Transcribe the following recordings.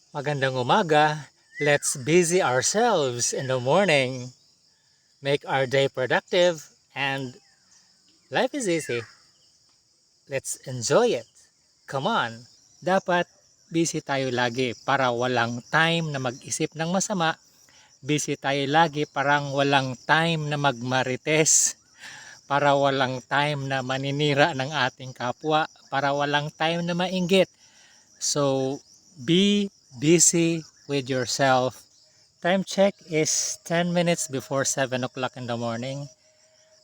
Magandang umaga. Let's busy ourselves in the morning. Make our day productive and life is easy. Let's enjoy it. Come on. Dapat busy tayo lagi para walang time na mag-isip ng masama. Busy tayo lagi parang walang time na magmarites. Para walang time na maninira ng ating kapwa. Para walang time na mainggit. So, be busy with yourself. Time check is 10 minutes before 7 o'clock in the morning.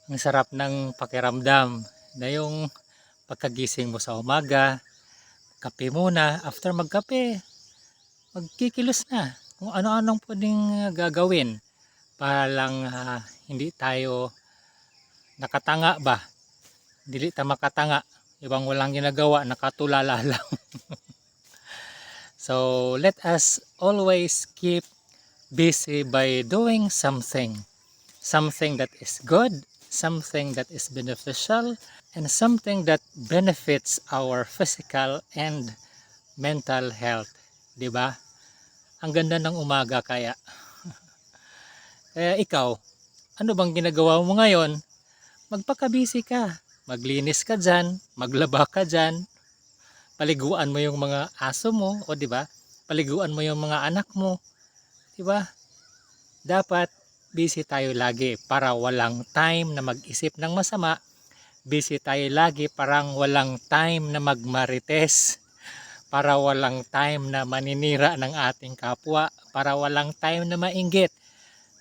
Ang sarap ng pakiramdam na yung pagkagising mo sa umaga, kape muna. After magkape, magkikilos na. Kung ano-anong pwedeng gagawin para lang hindi tayo nakatanga ba. Dili ta makatanga. Ibang walang ginagawa, nakatulala lang. So, let us always keep busy by doing something that is good, something that is beneficial, and something that benefits our physical and mental health. 'Di ba? Ang ganda ng umaga kaya. Kaya ikaw, ano bang ginagawa mo ngayon? Magpaka-busy ka. Maglinis ka dyan, maglaba ka dyan, paliguan mo yung mga aso mo, o 'di ba? Paliguan mo yung mga anak mo, 'di ba? Dapat busy tayo lagi para walang time na mag-isip ng masama. Busy tayo lagi parang walang time na magmarites. Para walang time na maninira ng ating kapwa. Para walang time na mainggit.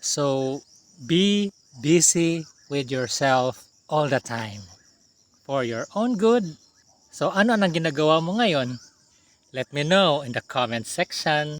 So, be busy with yourself all the time. For your own good. So, ano ang ginagawa mo ngayon? Let me know in the comment section.